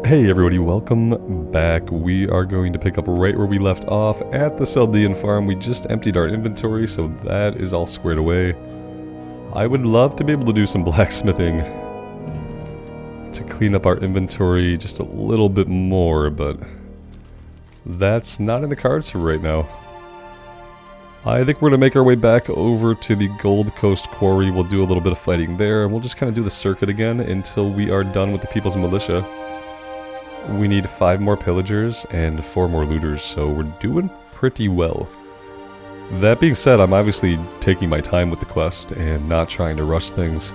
Hey everybody, welcome back. We are going to pick up right where we left off at the Chaldean farm. We just emptied our inventory, so that is all squared away. I would love to be able to do some blacksmithing to clean up our inventory just a little bit more, but that's not in the cards for right now. I think we're going to make our way back over to the Gold Coast Quarry. We'll do a little bit of fighting there, and we'll just kind of do the circuit again until we are done with the People's Militia. We need 5 more Pillagers and 4 more Looters, so we're doing pretty well. That being said, I'm obviously taking my time with the quest and not trying to rush things.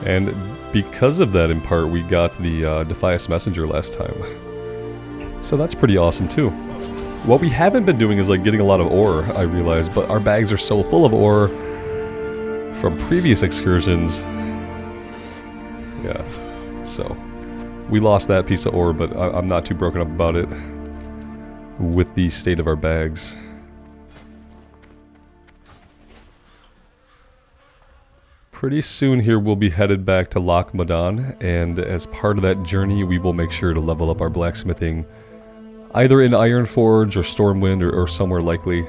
And because of that, in part, we got the Defias messenger last time. So that's pretty awesome too. What we haven't been doing is like getting a lot of ore, I realize, but our bags are so full of ore from previous excursions. Yeah, so we lost that piece of ore, but I'm not too broken up about it with the state of our bags. Pretty soon here we'll be headed back to Loch Modan, and as part of that journey we will make sure to level up our blacksmithing either in Ironforge or Stormwind or somewhere likely.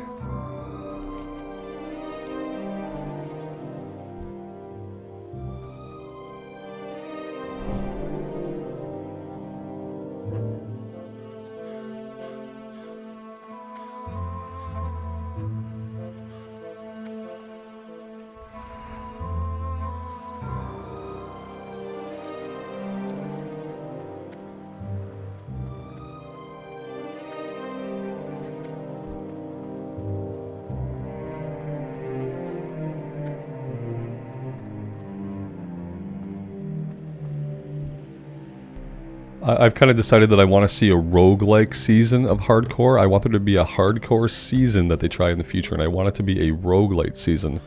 I've kind of decided that I want to see a roguelike season of hardcore. I want there to be a hardcore season that they try in the future, and I want it to be a roguelite season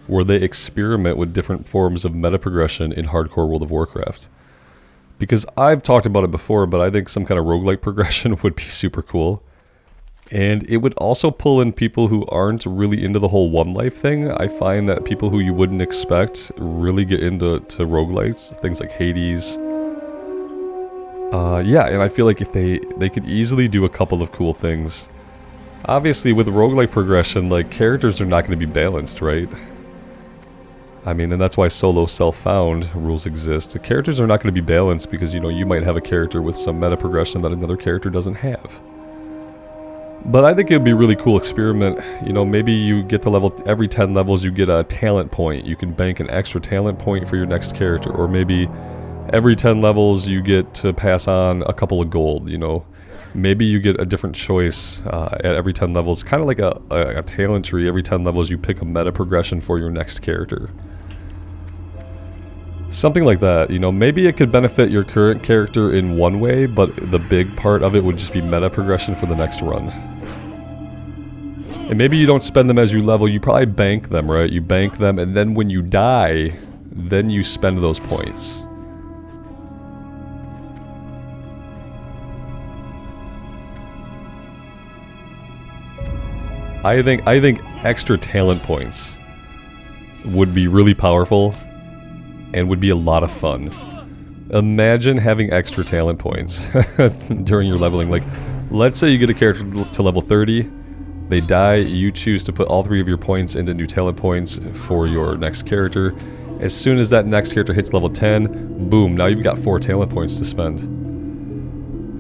where they experiment with different forms of meta progression in hardcore World of Warcraft. Because I've talked about it before, but I think some kind of roguelike progression would be super cool. And it would also pull in people who aren't really into the whole one life thing. I find that people who you wouldn't expect really get into roguelites, things like Hades. Yeah, and I feel like if they could easily do a couple of cool things. Obviously, with roguelike progression, like, characters are not going to be balanced, right? I mean, and that's why solo self-found rules exist. The characters are not going to be balanced because, you know, you might have a character with some meta progression that another character doesn't have. But I think it would be a really cool experiment. You know, maybe you get to level, every 10 levels you get a talent point. You can bank an extra talent point for your next character, or maybe every 10 levels you get to pass on a couple of gold, you know. Maybe you get a different choice at every 10 levels. Kind of like a talent tree. Every 10 levels you pick a meta progression for your next character. Something like that, you know. Maybe it could benefit your current character in one way, but the big part of it would just be meta progression for the next run. And maybe you don't spend them as you level. You probably bank them, right? You bank them, and then when you die, then you spend those points. I think extra talent points would be really powerful and would be a lot of fun. Imagine having extra talent points during your leveling. Like, let's say you get a character to level 30, they die, you choose to put all 3 of your points into new talent points for your next character. As soon as that next character hits level 10, boom, now you've got 4 talent points to spend.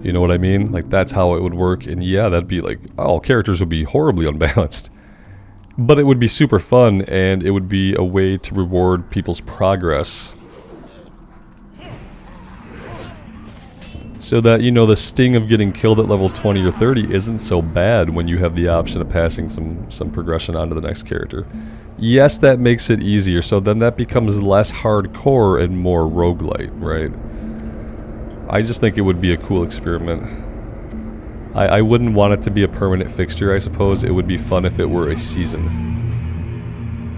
You know what I mean? Like, that's how it would work, and yeah, that'd be like, all characters would be horribly unbalanced. But it would be super fun, and it would be a way to reward people's progress. So that, you know, the sting of getting killed at level 20 or 30 isn't so bad when you have the option of passing some progression on to the next character. Yes, that makes it easier, so then that becomes less hardcore and more roguelite, right? I just think it would be a cool experiment. I wouldn't want it to be a permanent fixture, I suppose. It would be fun if it were a season.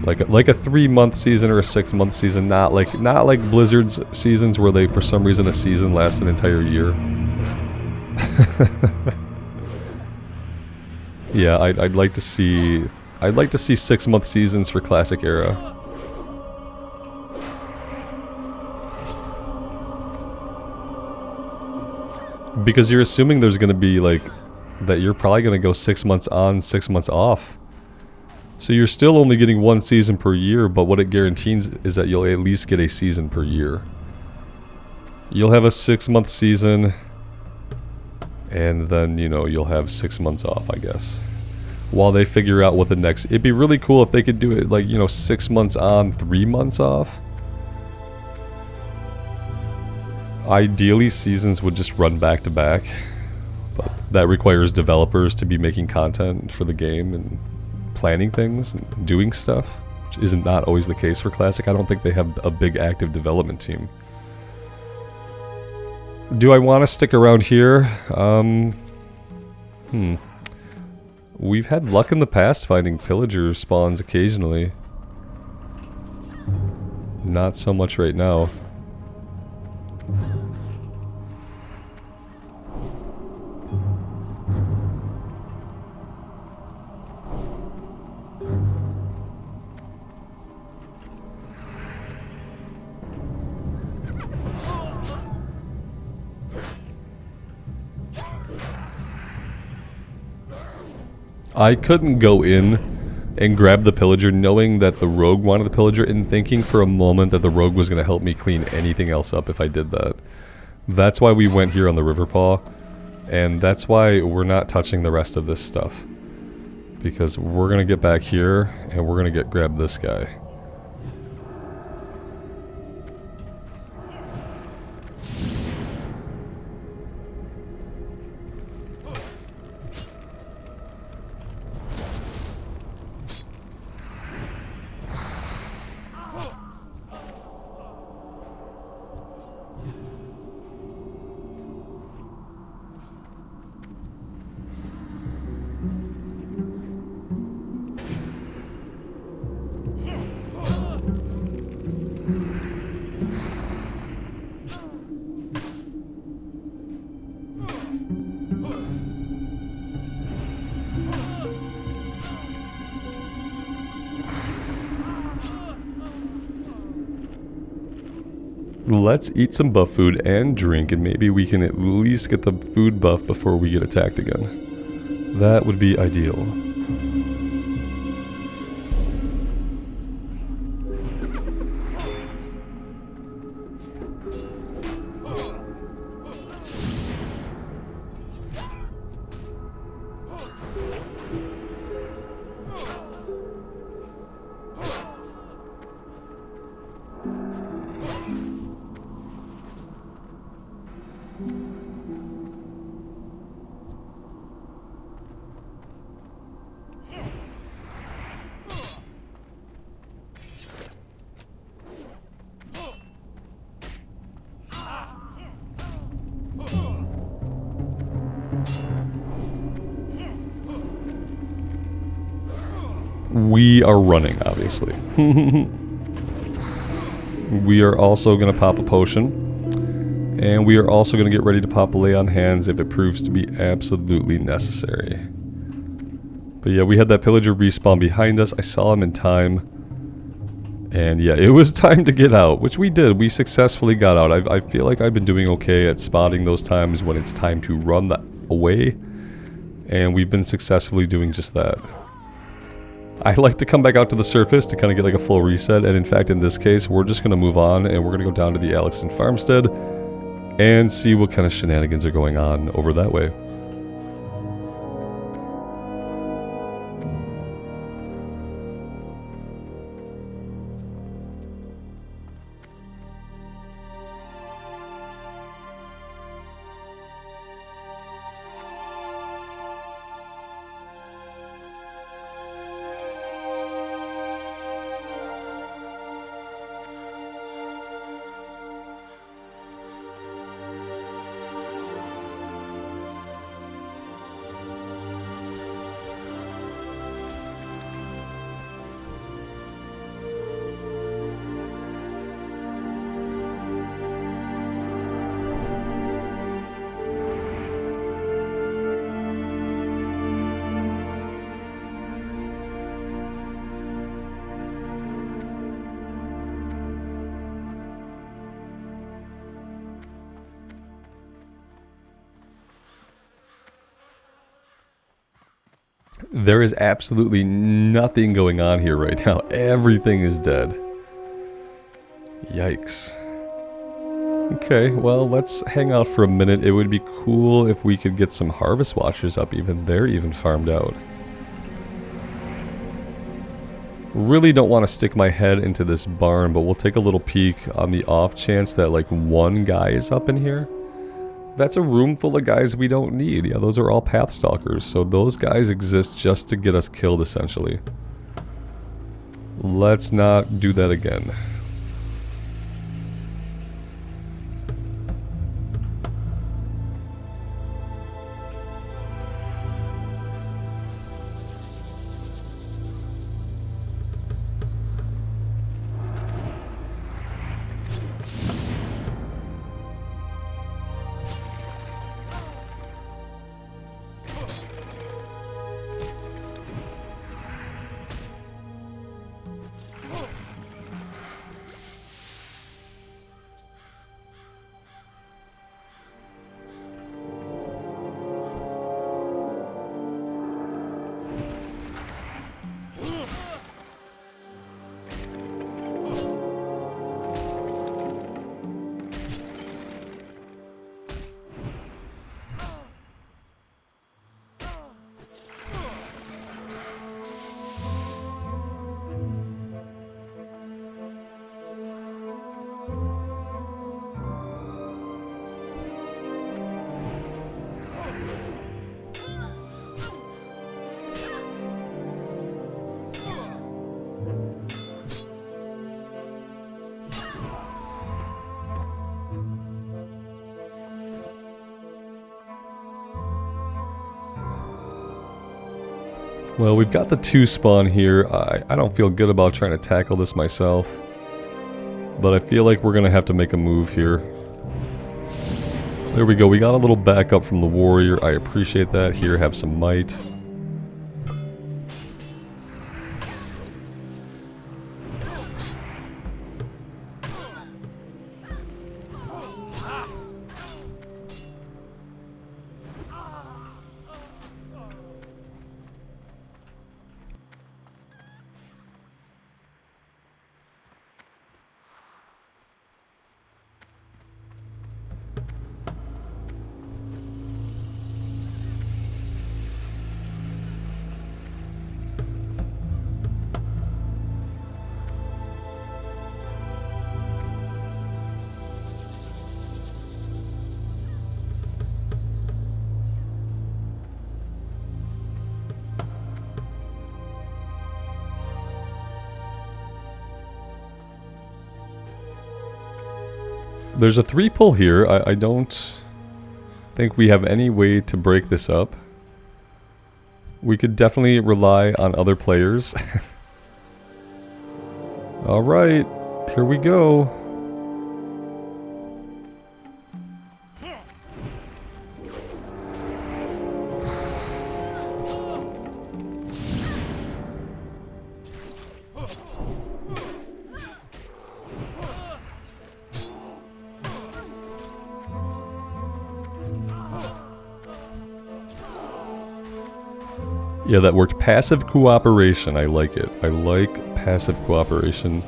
Like a 3-month season or a 6-month season, not like Blizzard's seasons where they, for some reason, a season lasts an entire year. Yeah, I'd like to see 6-month seasons for Classic Era. Because you're assuming there's going to be, like, that you're probably going to go 6 months on, 6 months off. So you're still only getting 1 season per year, but what it guarantees is that you'll at least get a season per year. You'll have a 6-month season, and then, you know, you'll have 6 months off, I guess. While they figure out what the next... It'd be really cool if they could do it, like, you know, 6 months on, 3 months off. Ideally, seasons would just run back to back, but that requires developers to be making content for the game and planning things and doing stuff, which isn't not always the case for Classic. I don't think they have a big active development team. Do I want to stick around here? We've had luck in the past finding Pillagers spawns occasionally. Not so much right now. I couldn't go in and grab the pillager knowing that the rogue wanted the pillager and thinking for a moment that the rogue was going to help me clean anything else up if I did that. That's why we went here on the river paw, and that's why we're not touching the rest of this stuff. Because we're going to get back here and we're going to grab this guy. Let's eat some buff food and drink, and maybe we can at least get the food buff before we get attacked again. That would be ideal. We are running, obviously. We are also going to pop a potion. And we are also going to get ready to pop a lay on hands if it proves to be absolutely necessary. But yeah, we had that pillager respawn behind us. I saw him in time. And yeah, it was time to get out, which we did. We successfully got out. I feel like I've been doing okay at spotting those times when it's time to run away. And we've been successfully doing just that. I like to come back out to the surface to kind of get like a full reset, and in fact in this case we're just going to move on and we're going to go down to the Alexandron Farmstead and see what kind of shenanigans are going on over that way. There is absolutely nothing going on here right now. Everything is dead. Yikes. Okay, well, let's hang out for a minute. It would be cool if we could get some Harvest Watchers up even. They're even farmed out. Really don't want to stick my head into this barn, but we'll take a little peek on the off chance that, like, one guy is up in here. That's a room full of guys we don't need. Yeah, those are all Pathstalkers, so those guys exist just to get us killed, essentially. Let's not do that again. Well, we've got the 2 spawn here. I don't feel good about trying to tackle this myself. But I feel like we're going to have to make a move here. There we go. We got a little backup from the warrior. I appreciate that. Here, have some might. There's a 3 pull here. I don't think we have any way to break this up. We could definitely rely on other players. Alright, here we go. Yeah, that worked. Passive cooperation. I like it. I like passive cooperation.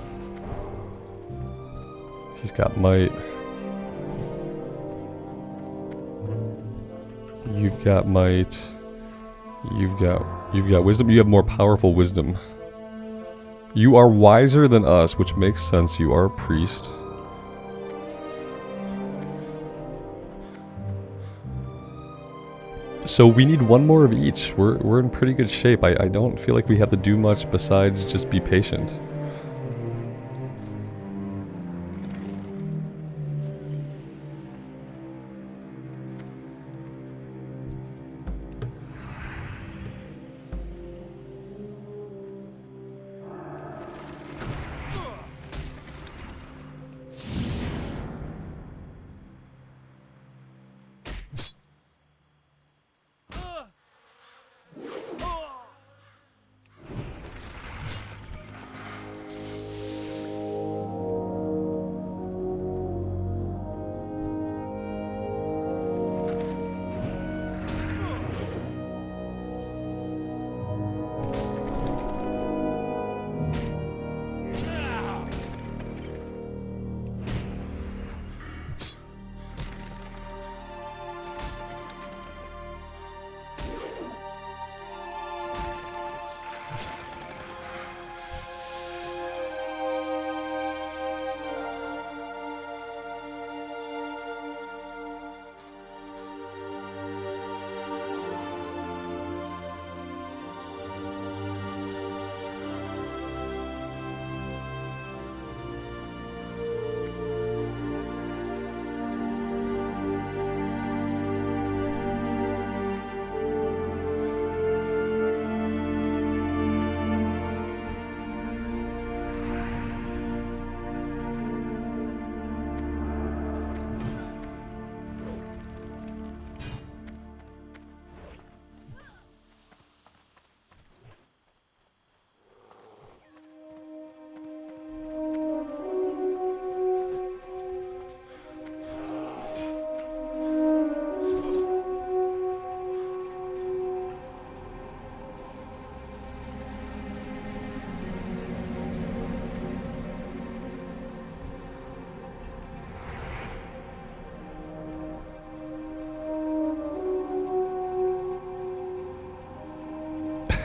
He's got might. You've got might. You've got wisdom. You have more powerful wisdom. You are wiser than us, which makes sense. You are a priest. So we need 1 more of each. We're in pretty good shape. I don't feel like we have to do much besides just be patient.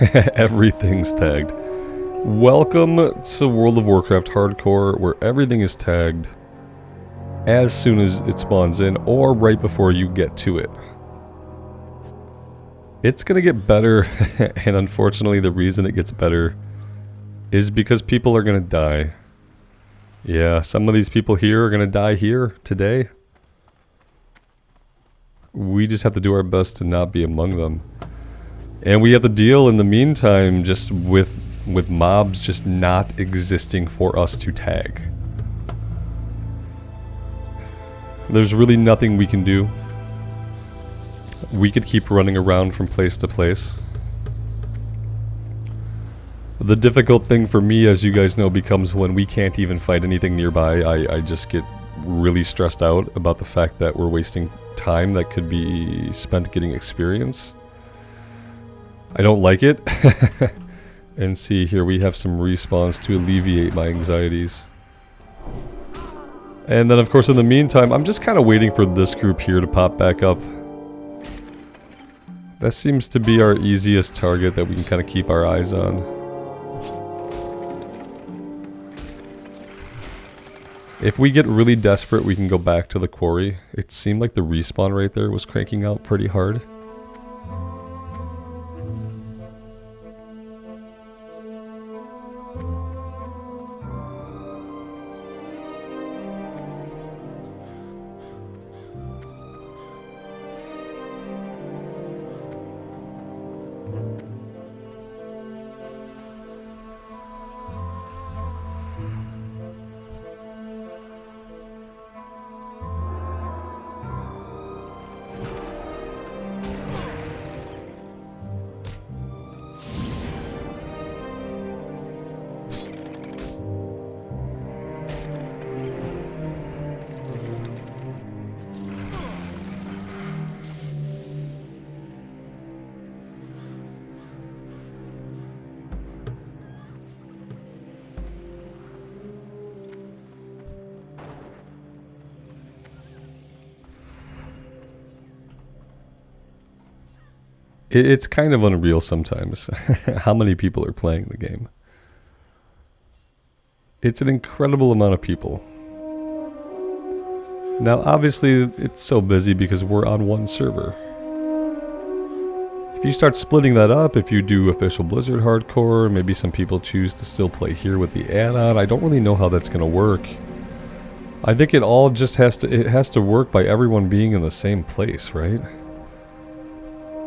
Everything's tagged. Welcome to World of Warcraft Hardcore, where everything is tagged as soon as it spawns in, or right before you get to it. It's gonna get better, and unfortunately the reason it gets better is because people are gonna die. Yeah, some of these people here are gonna die here today. We just have to do our best to not be among them. And we have to deal in the meantime just with mobs just not existing for us to tag. There's really nothing we can do. We could keep running around from place to place. The difficult thing for me, as you guys know, becomes when we can't even fight anything nearby. I just get really stressed out about the fact that we're wasting time that could be spent getting experience. I don't like it. And see, here we have some respawns to alleviate my anxieties. And then of course in the meantime, I'm just kind of waiting for this group here to pop back up. That seems to be our easiest target that we can kind of keep our eyes on. If we get really desperate, we can go back to the quarry. It seemed like the respawn right there was cranking out pretty hard. It's kind of unreal sometimes how many people are playing the game. It's an incredible amount of people. Now obviously it's so busy because we're on one server. If you start splitting that up, if you do official Blizzard hardcore, maybe some people choose to still play here with the add-on. I don't really know how that's going to work. I think it all just has to work by everyone being in the same place, right?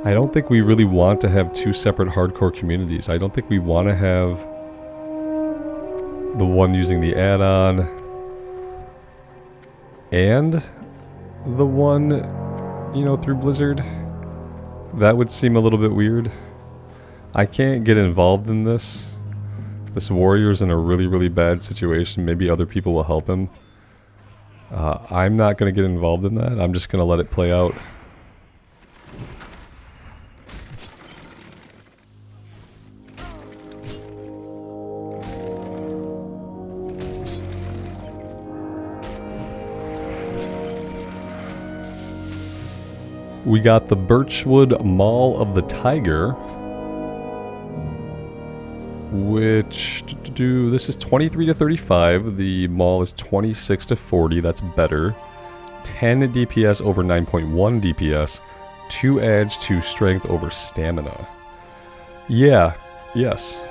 I don't think we really want to have two separate hardcore communities. I don't think we want to have the one using the add-on and the one, you know, through Blizzard. That would seem a little bit weird. I can't get involved in this. This warrior's in a really, really bad situation. Maybe other people will help him. I'm not going to get involved in that. I'm just going to let it play out. We got the Birchwood Maul of the Tiger, which this is 23 to 35. The Maul is 26 to 40. That's better. 10 DPS over 9.1 DPS. 2 edge, 2 strength over stamina. Yeah, yes.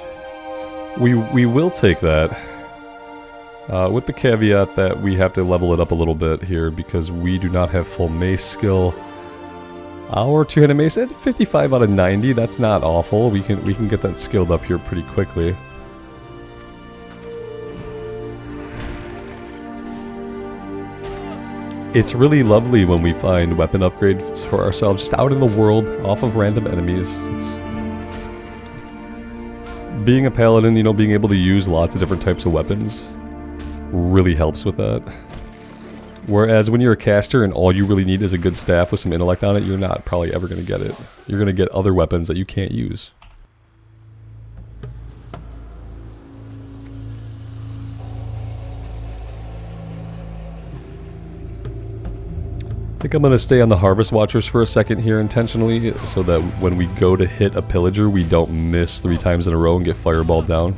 We will take that. With the caveat that we have to level it up a little bit here because we do not have full mace skill. Our two-handed mace at 55 out of 90, that's not awful. We can get that skilled up here pretty quickly. It's really lovely when we find weapon upgrades for ourselves just out in the world, off of random enemies. Being a paladin, you know, being able to use lots of different types of weapons really helps with that. Whereas when you're a caster and all you really need is a good staff with some intellect on it, you're not probably ever going to get it. You're going to get other weapons that you can't use. think I'm going to stay on the Harvest Watchers for a second here intentionally, so that when we go to hit a Pillager, we don't miss 3 times in a row and get fireballed down.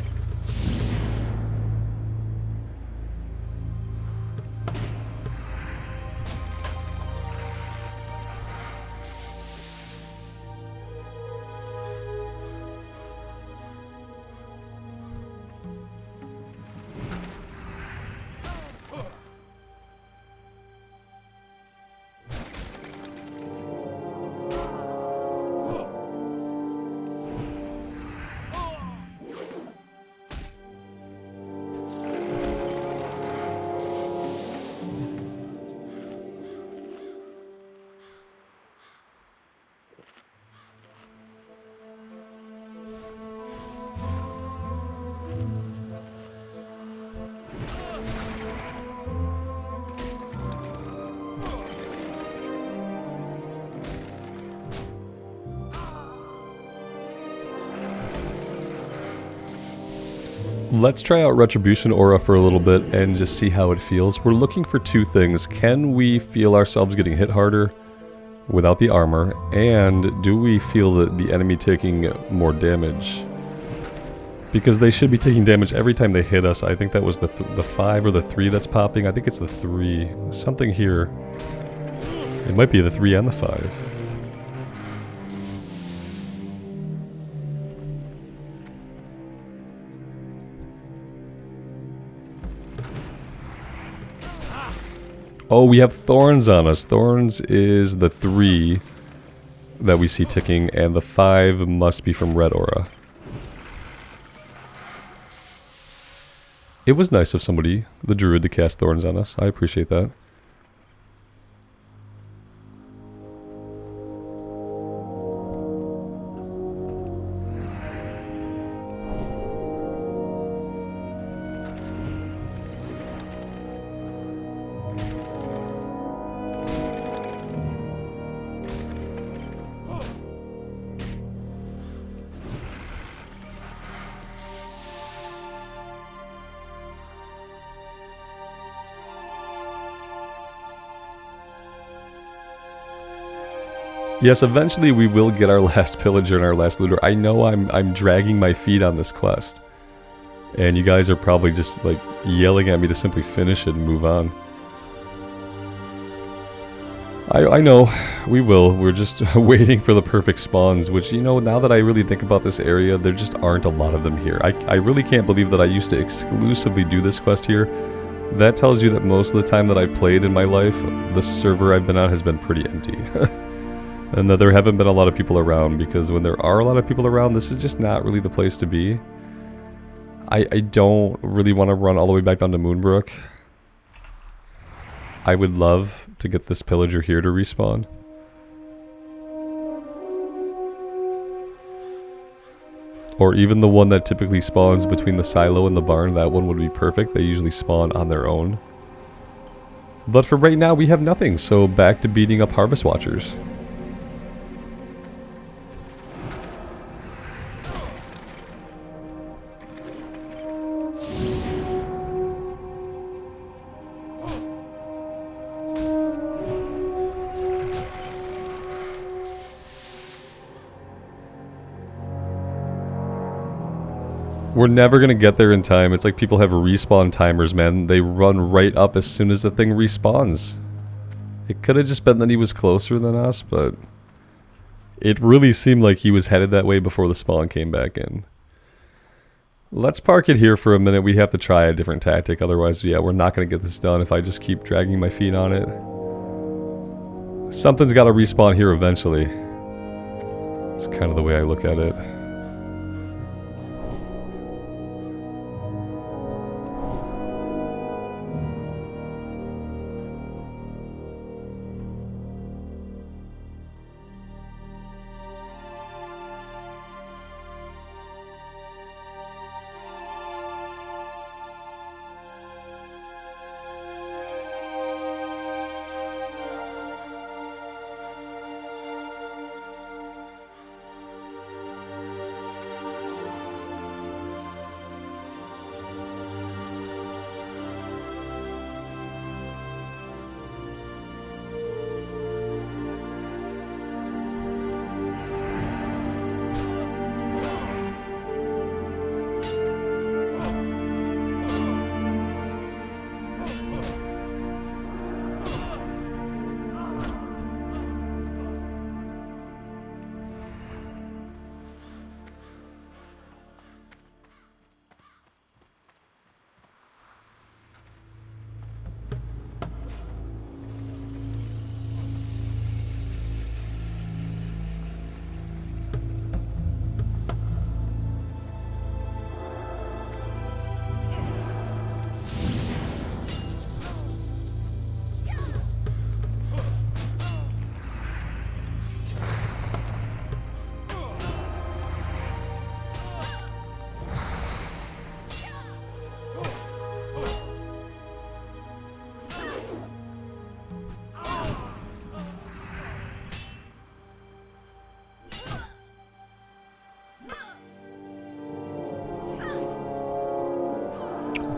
Let's try out Retribution Aura for a little bit and just see how it feels. We're looking for 2 things. Can we feel ourselves getting hit harder without the armor? And do we feel the enemy taking more damage? Because they should be taking damage every time they hit us. I think that was the 5 or the 3 that's popping. I think it's the 3. Something here. It might be the 3 and the 5. Oh, we have Thorns on us. Thorns is the 3 that we see ticking, and the 5 must be from Red Aura. It was nice of somebody, the Druid, to cast Thorns on us. I appreciate that. Yes, eventually we will get our last Pillager and our last Looter. I know I'm dragging my feet on this quest. And you guys are probably just, like, yelling at me to simply finish it and move on. I know, we will. We're just waiting for the perfect spawns, which, you know, now that I really think about this area, there just aren't a lot of them here. I really can't believe that I used to exclusively do this quest here. That tells you that most of the time that I've played in my life, the server I've been on has been pretty empty. And that there haven't been a lot of people around, because when there are a lot of people around, this is just not really the place to be. I don't really want to run all the way back down to Moonbrook. I would love to get this Pillager here to respawn. Or even the one that typically spawns between the silo and the barn, that one would be perfect. They usually spawn on their own. But for right now, we have nothing, so back to beating up Harvest Watchers. We're never going to get there in time. It's like people have respawn timers, man. They run right up as soon as the thing respawns. It could have just been that he was closer than us, but it really seemed like he was headed that way before the spawn came back in. Let's park it here for a minute. We have to try a different tactic. Otherwise, yeah, we're not going to get this done if I just keep dragging my feet on it. Something's got to respawn here eventually. It's kind of the way I look at it.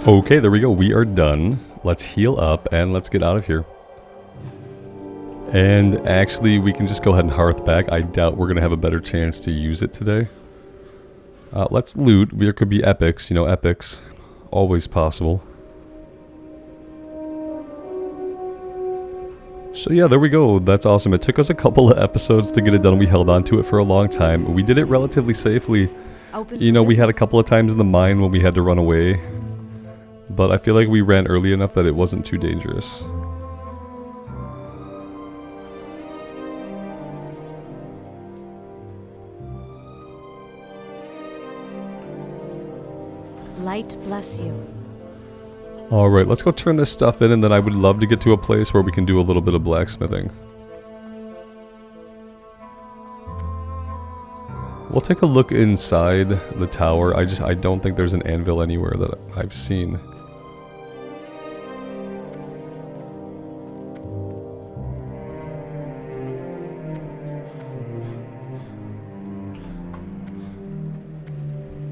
Okay, there we go. We are done. Let's heal up and let's get out of here. And actually, we can just go ahead and hearth back. I doubt we're going to have a better chance to use it today. Let's loot. There could be epics. You know, epics. Always possible. So yeah, there we go. That's awesome. It took us a couple of episodes to get it done. We held on to it for a long time. We did it relatively safely. You know, we had a couple of times in the mine when we had to run away. But I feel like we ran early enough that it wasn't too dangerous. Light bless you. Alright, let's go turn this stuff in, and then I would love to get to a place where we can do a little bit of blacksmithing. We'll take a look inside the tower. I don't think there's an anvil anywhere that I've seen.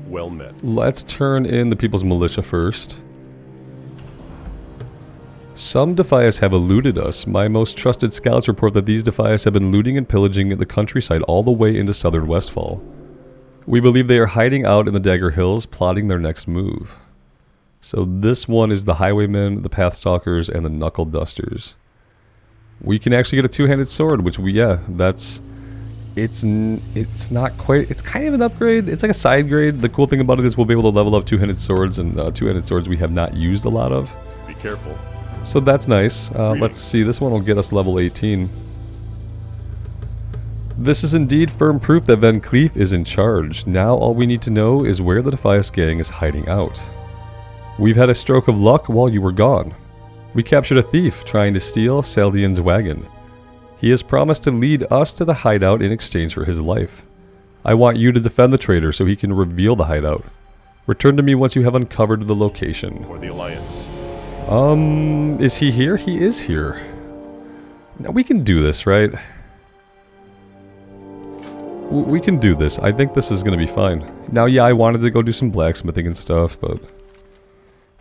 Well met. Let's turn in the People's Militia first. Some Defias have eluded us. My most trusted scouts report that these Defias have been looting and pillaging the countryside all the way into southern Westfall. We believe they are hiding out in the Dagger Hills, plotting their next move. So this one is the Highwaymen, the Pathstalkers, and the Knuckle Dusters. We can actually get a two-handed sword, which it's not quite, it's kind of an upgrade. It's like a side grade. The cool thing about it is we'll be able to level up two-handed swords, and two-handed swords we have not used a lot of. Be careful. So that's nice. Let's see, this one will get us level 18. This is indeed firm proof that Van Cleef is in charge. Now all we need to know is where the Defias gang is hiding out. We've had a stroke of luck while you were gone. We captured a thief trying to steal Saldian's wagon. He has promised to lead us to the hideout in exchange for his life. I want you to defend the traitor so he can reveal the hideout. Return to me once you have uncovered the location. For the Alliance. Is he here? He is here. Now we can do this, right? We can do this. I think this is going to be fine. Now, yeah, I wanted to go do some blacksmithing and stuff, but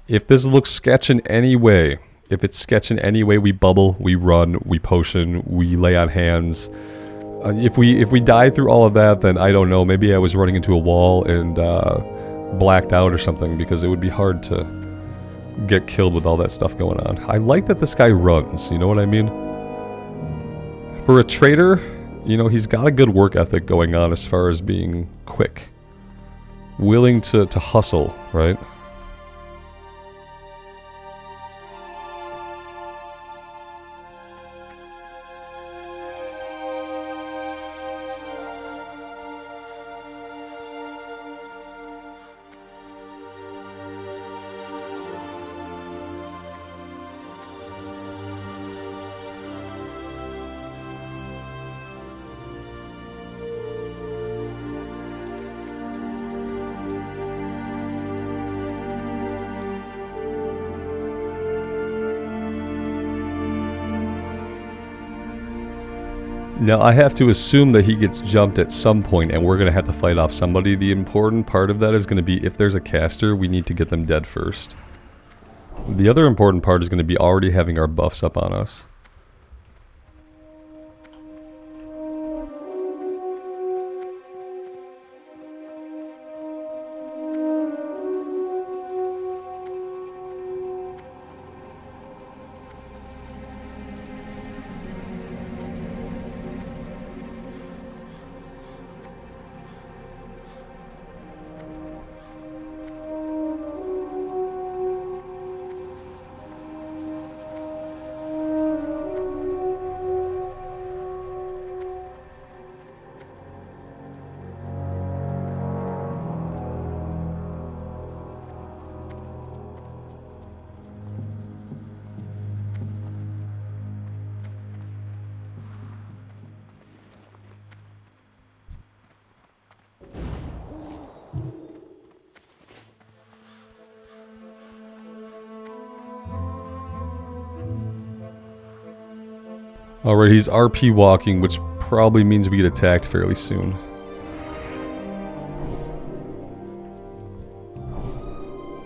if this looks sketch in any way, we bubble, we run, we potion, we lay on hands. If we die through all of that, then I don't know. Maybe I was running into a wall and blacked out or something, because it would be hard to get killed with all that stuff going on. I like that this guy runs, you know what I mean? For a traitor, you know, he's got a good work ethic going on as far as being quick. Willing to hustle, right? Now, I have to assume that he gets jumped at some point, and we're going to have to fight off somebody. The important part of that is going to be, if there's a caster, we need to get them dead first. The other important part is going to be already having our buffs up on us. Alright, he's RP walking, which probably means we get attacked fairly soon.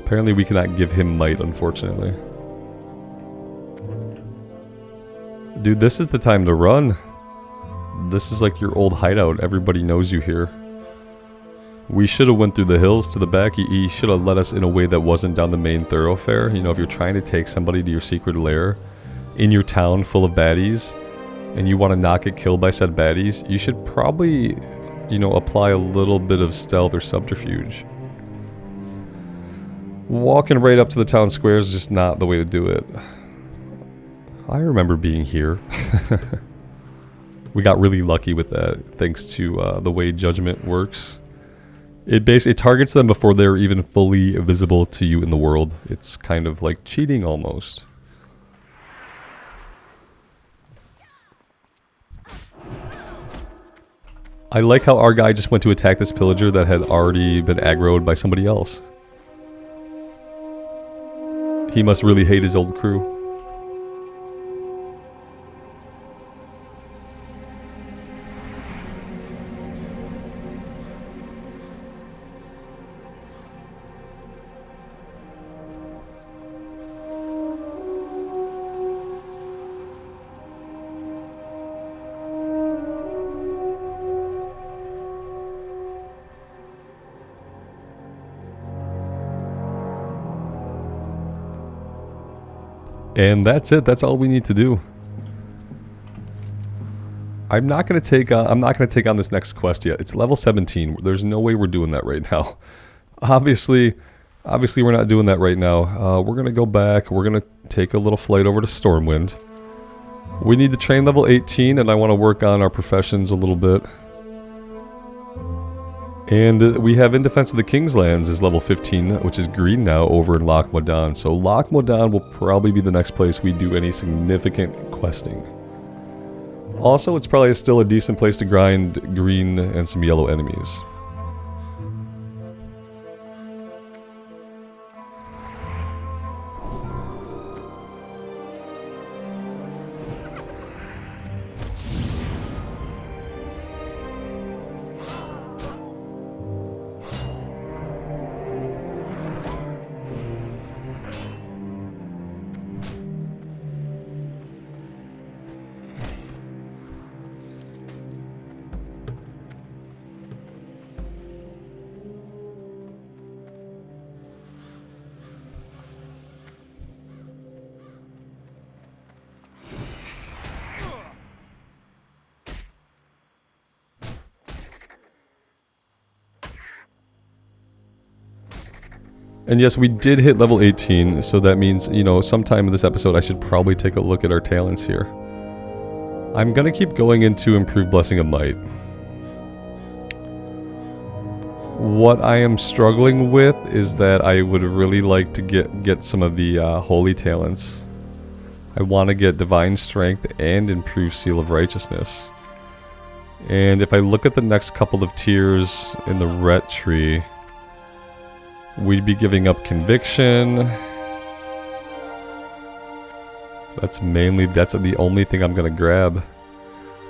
Apparently we cannot give him might, unfortunately. Dude, this is the time to run. This is like your old hideout. Everybody knows you here. We should have went through the hills to the back. He should have led us in a way that wasn't down the main thoroughfare. You know, if you're trying to take somebody to your secret lair in your town full of baddies, and you want to not get killed by said baddies, you should probably, you know, apply a little bit of stealth or subterfuge. Walking right up to the town square is just not the way to do it. I remember being here. We got really lucky with that, thanks to the way judgment works. It targets them before they're even fully visible to you in the world. It's kind of like cheating almost. I like how our guy just went to attack this pillager that had already been aggroed by somebody else. He must really hate his old crew. And that's it. That's all we need to do. I'm not gonna take on this next quest yet. It's level 17. There's no way we're doing that right now. Obviously we're not doing that right now. We're gonna go back. We're gonna take a little flight over to Stormwind. We need to train level 18, and I want to work on our professions a little bit. And we have In Defense of the King's Lands is level 15, which is green now, over in Loch Modan. So Loch Modan will probably be the next place we do any significant questing. Also, it's probably still a decent place to grind green and some yellow enemies. And yes, we did hit level 18, so that means, you know, sometime in this episode I should probably take a look at our talents here. I'm gonna keep going into Improved Blessing of Might. What I am struggling with is that I would really like to get some of the holy talents. I want to get Divine Strength and Improved Seal of Righteousness. And if I look at the next couple of tiers in the Ret tree, we'd be giving up Conviction. That's the only thing I'm gonna grab.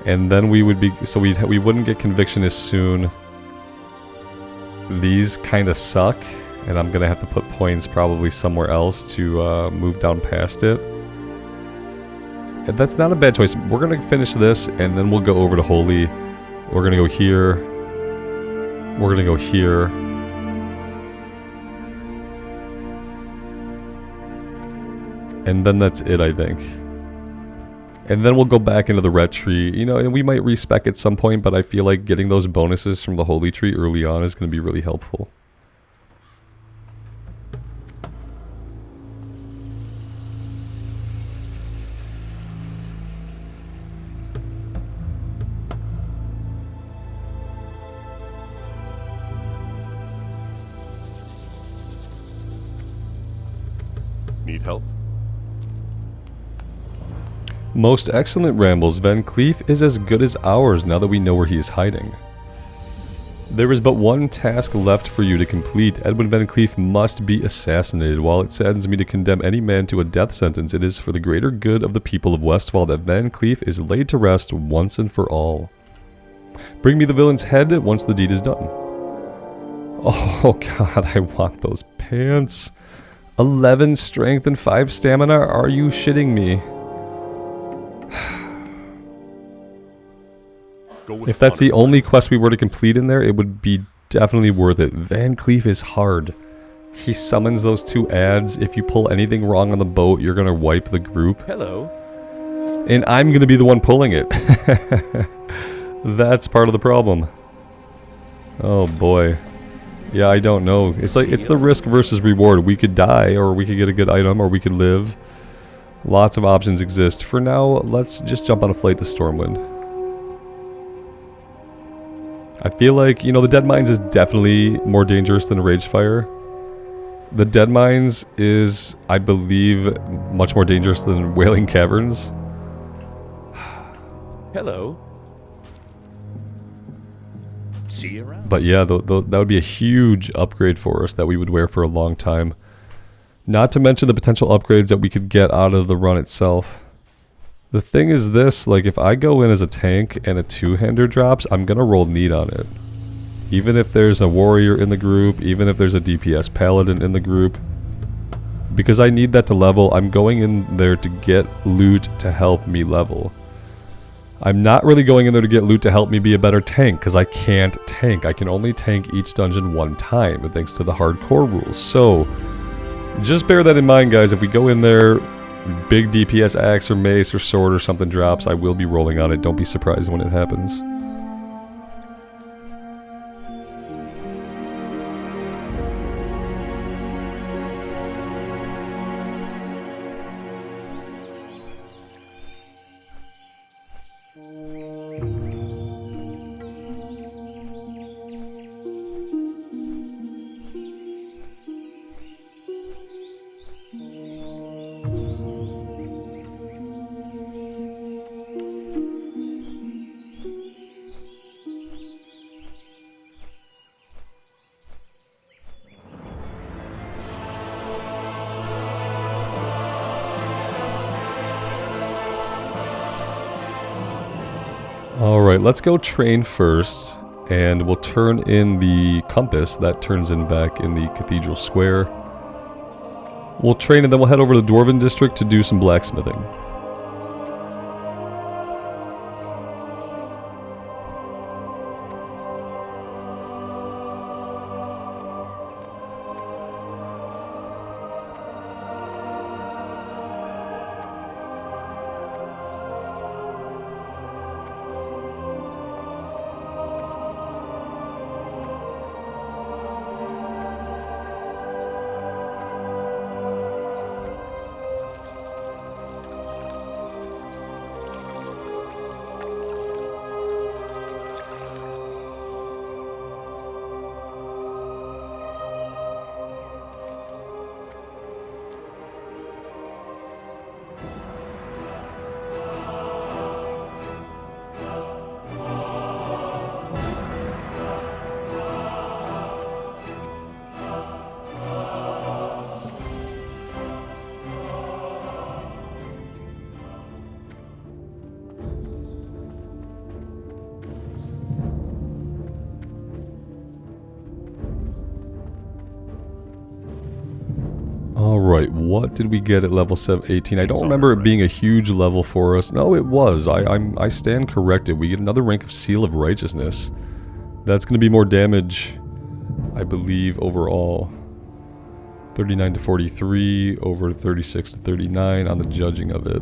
And then we would be, so we wouldn't get Conviction as soon. These kind of suck, and I'm gonna have to put points probably somewhere else to move down past it. And that's not a bad choice. We're gonna finish this, and then we'll go over to Holy. We're gonna go here. We're gonna go here. And then that's it, I think. And then we'll go back into the Ret tree. You know, and we might respec at some point, but I feel like getting those bonuses from the Holy Tree early on is going to be really helpful. Need help? Most excellent rambles. Van Cleef is as good as ours now that we know where he is hiding. There is but one task left for you to complete. Edwin Van Cleef must be assassinated. While it saddens me to condemn any man to a death sentence, it is for the greater good of the people of Westfall that Van Cleef is laid to rest once and for all. Bring me the villain's head once the deed is done. Oh god, I want those pants. 11 strength and 5 stamina? Are you shitting me? If that's the only quest we were to complete in there, it would be definitely worth it. Van Cleef is hard. He summons those 2 ads. If you pull anything wrong on the boat, you're gonna wipe the group. Hello. And I'm gonna be the one pulling it. That's part of the problem. Oh boy. Yeah, I don't know. It's like, it's the risk versus reward. We could die, or we could get a good item, or we could live. Lots of options exist. For now, let's just jump on a flight to Stormwind. I feel like, you know, the Deadmines is definitely more dangerous than Ragefire. The Deadmines is, I believe, much more dangerous than Wailing Caverns. Hello. See you around. But yeah, that would be a huge upgrade for us that we would wear for a long time. Not to mention the potential upgrades that we could get out of the run itself. The thing is this, like if I go in as a tank and a 2-hander drops, I'm gonna roll neat on it. Even if there's a warrior in the group, even if there's a DPS paladin in the group. Because I need that to level, I'm going in there to get loot to help me level. I'm not really going in there to get loot to help me be a better tank, because I can't tank. I can only tank each dungeon 1 time, thanks to the hardcore rules. So, just bear that in mind, guys. If we go in there, big DPS axe or mace or sword or something drops, I will be rolling on it. Don't be surprised when it happens. Alright, let's go train first, and we'll turn in the compass. That turns in back in the Cathedral Square. We'll train and then we'll head over to the Dwarven District to do some blacksmithing. Alright, what did we get at level 18? I don't remember it being a huge level for us. No, it was. I stand corrected. We get another rank of Seal of Righteousness. That's going to be more damage, I believe, overall. 39 to 43, over 36 to 39 on the judging of it.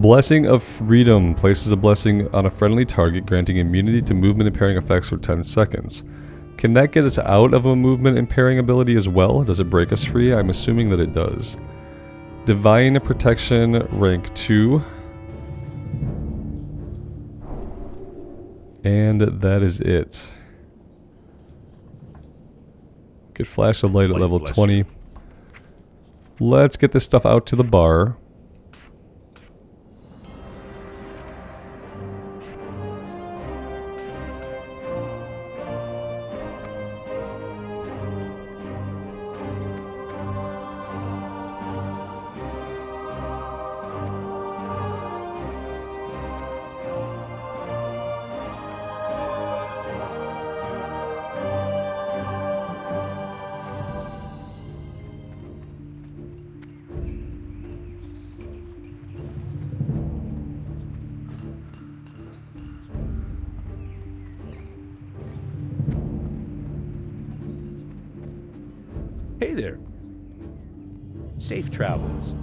Blessing of Freedom places a blessing on a friendly target, granting immunity to movement impairing effects for 10 seconds. Can that get us out of a movement impairing ability as well? Does it break us free? I'm assuming that it does. Divine Protection, rank 2. And that is it. Get Flash of Light at level 20. Let's get this stuff out to the bar. Hey there. Safe travels.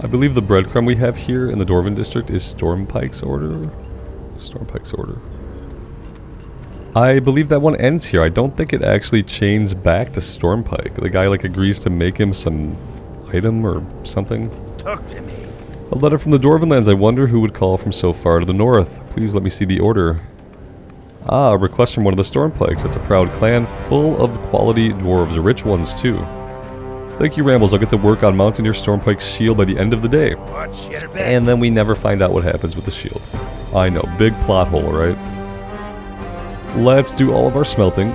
I believe the breadcrumb we have here in the Dwarven district is Stormpike's order. Stormpike's order. I believe that one ends here. I don't think it actually chains back to Stormpike. The guy like agrees to make him some item or something. Talk to me. A letter from the Dwarven lands. I wonder who would call from so far to the north. Please let me see the order. Ah, a request from one of the Stormpikes. It's a proud clan full of quality dwarves, rich ones too. Thank you, Rambles. I'll get to work on mounting your Stormpike's shield by the end of the day. Watch your back. And then we never find out what happens with the shield. I know, big plot hole, right? Let's do all of our smelting.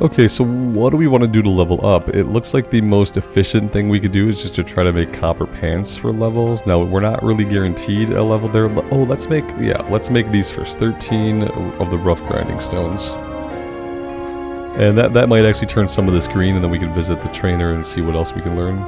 Okay, so what do we want to do to level up? It looks like the most efficient thing we could do is just to try to make copper pants for levels. Now, we're not really guaranteed a level there. Oh, let's make these first. 13 of the rough grinding stones. And that might actually turn some of this green, and then we can visit the trainer and see what else we can learn.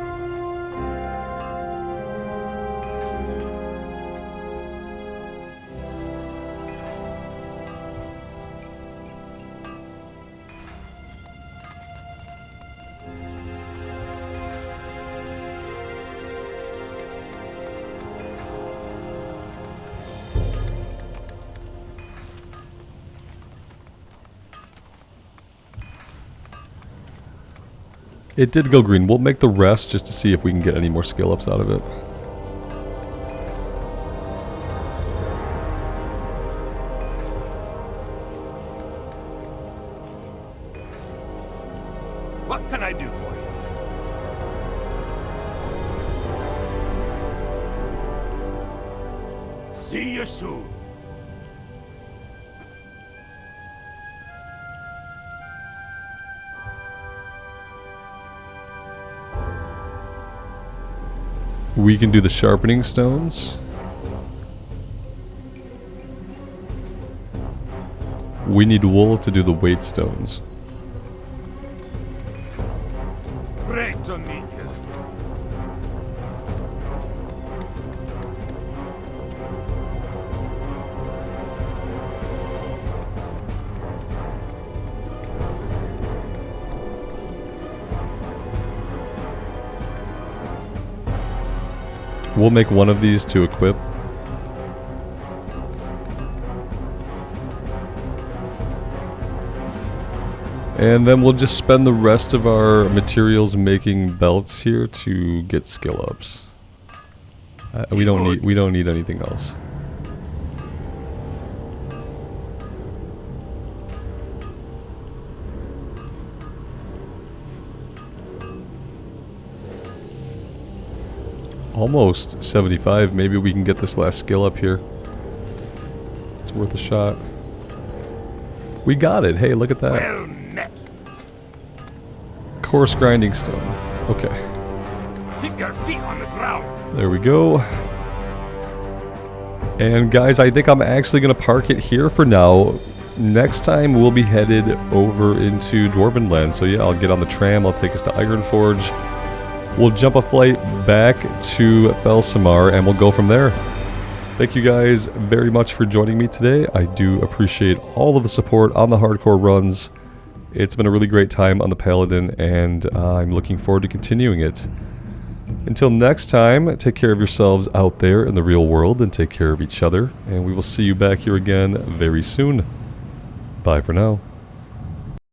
It did go green. We'll make the rest just to see if we can get any more skill ups out of it. What can I do for you? See you soon. We can do the sharpening stones. We need wool to do the weight stones. Great to meet you. We'll make one of these to equip. And then we'll just spend the rest of our materials making belts here to get skill ups. We don't need anything else. Almost 75. Maybe we can get this last skill up here. It's worth a shot. We got it. Hey, look at that. Well met. Coarse grinding stone. Okay. Keep your feet on the ground. There we go. And guys, I think I'm actually going to park it here for now. Next time we'll be headed over into Dwarven Land. So yeah, I'll get on the tram. I'll take us to Ironforge. We'll jump a flight back to Felsamar and we'll go from there. Thank you guys very much for joining me today. I do appreciate all of the support on the hardcore runs. It's been a really great time on the Paladin, and I'm looking forward to continuing it. Until next time, take care of yourselves out there in the real world and take care of each other, and we will see you back here again very soon. Bye for now.